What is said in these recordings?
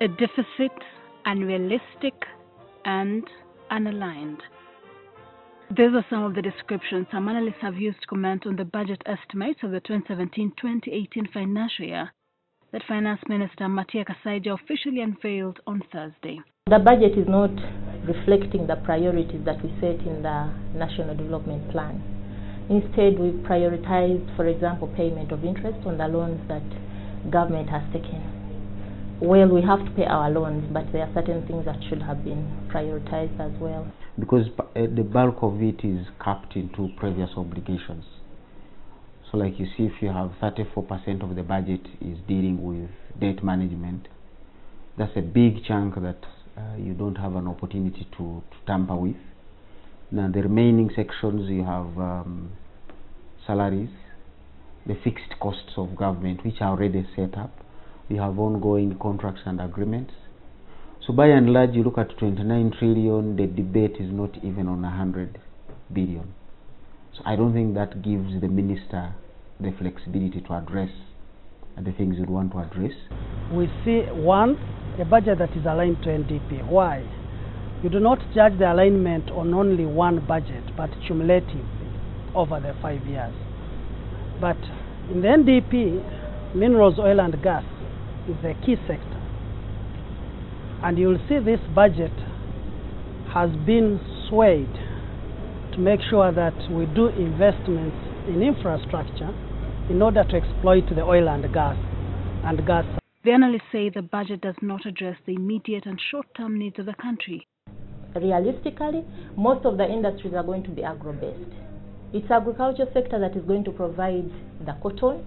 A deficit, unrealistic, and unaligned. These are some of the descriptions some analysts have used to comment on the budget estimates of the 2017-2018 financial year that Finance Minister Matia Kasaija officially unveiled on Thursday. The budget is not reflecting the priorities that we set in the National Development Plan. Instead, we prioritized, for example, payment of interest on the loans that government has taken. Well, we have to pay our loans, but there are certain things that should have been prioritized as well. Because the bulk of it is capped into previous obligations. So like you see, if you have 34% of the budget is dealing with debt management, that's a big chunk that you don't have an opportunity to tamper with. Now the remaining sections, you have salaries, the fixed costs of government, which are already set up. We have ongoing contracts and agreements. So by and large, you look at 29 trillion, the debate is not even on 100 billion. So I don't think that gives the minister the flexibility to address the things you want to address. We see, one, a budget that is aligned to NDP. Why? You do not judge the alignment on only one budget, but cumulatively over the 5 years. But in the NDP, minerals, oil and gas is a key sector. And you will see this budget has been swayed to make sure that we do investments in infrastructure in order to exploit the oil and gas. The analysts say the budget does not address the immediate and short-term needs of the country. Realistically, most of the industries are going to be agro-based. It's agriculture sector that is going to provide the cotton.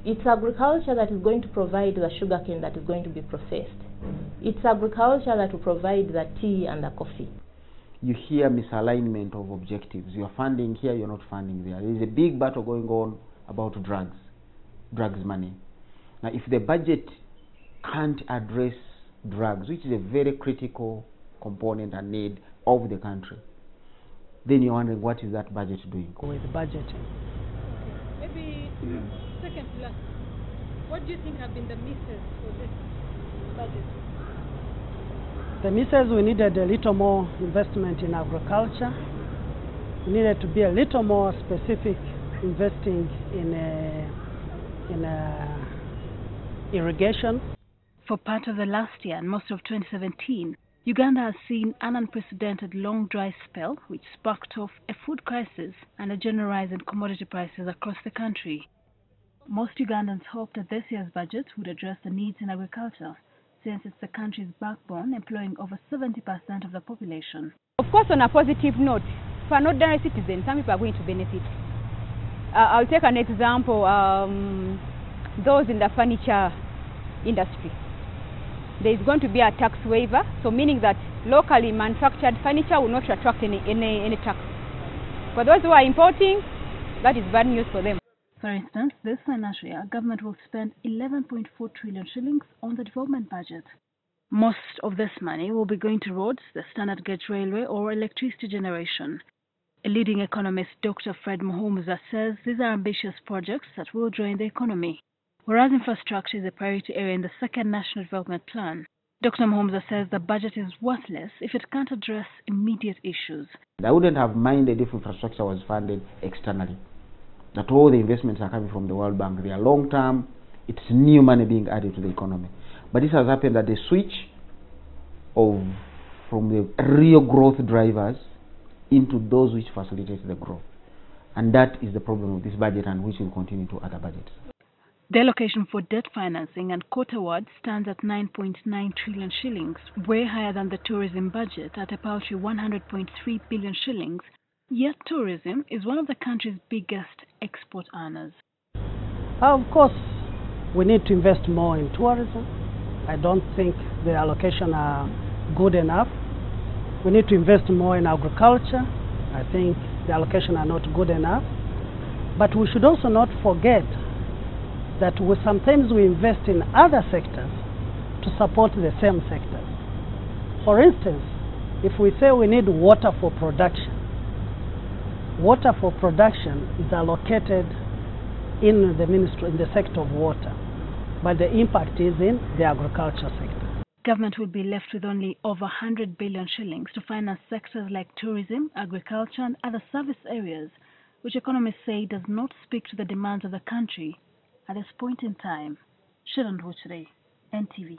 It's agriculture that is going to provide the sugarcane that is going to be processed. It's agriculture that will provide the tea and the coffee. You hear misalignment of objectives. You're funding here, you're not funding there. There is a big battle going on about drugs money. Now, if the budget can't address drugs, which is a very critical component and need of the country, then you're wondering, what is that budget doing? With budgeting. Maybe second to last, what do you think have been the misses for this budget? The misses, we needed a little more investment in agriculture. We needed to be a little more specific, investing in irrigation. For part of the last year and most of 2017, Uganda has seen an unprecedented long dry spell which sparked off a food crisis and a general rise in commodity prices across the country. Most Ugandans hoped that this year's budget would address the needs in agriculture, since it's the country's backbone, employing over 70% of the population. Of course, on a positive note, for an ordinary citizen, some people are going to benefit. I'll take an example, those in the furniture industry. There is going to be a tax waiver, so meaning that locally manufactured furniture will not attract any tax. For those who are importing, that is bad news for them. For instance, this financial year, government will spend 11.4 trillion shillings on the development budget. Most of this money will be going to roads, the standard gauge railway, or electricity generation. A leading economist, Dr. Fred Muhumuza, says these are ambitious projects that will drain the economy. Whereas infrastructure is a priority area in the second National Development Plan, Dr. Muhumuza says the budget is worthless if it can't address immediate issues. I wouldn't have minded if infrastructure was funded externally. That all the investments are coming from the World Bank. They are long-term, it's new money being added to the economy. But this has happened at the switch from the real growth drivers into those which facilitate the growth. And that is the problem with this budget, and which will continue to other budgets. The allocation for debt financing and court awards stands at 9.9 trillion shillings, way higher than the tourism budget at a paltry 100.3 billion shillings, yet tourism is one of the country's biggest export earners. Of course, we need to invest more in tourism. I don't think the allocation are good enough. We need to invest more in agriculture. I think the allocation are not good enough. But we should also not forget that sometimes we invest in other sectors to support the same sectors. For instance, if we say we need water for production is allocated in the sector of water, but the impact is in the agriculture sector. government will be left with only over 100 billion shillings to finance sectors like tourism, agriculture, and other service areas, which economists say does not speak to the demands of the country at this point in time. Sharon Wuchiri, NTV.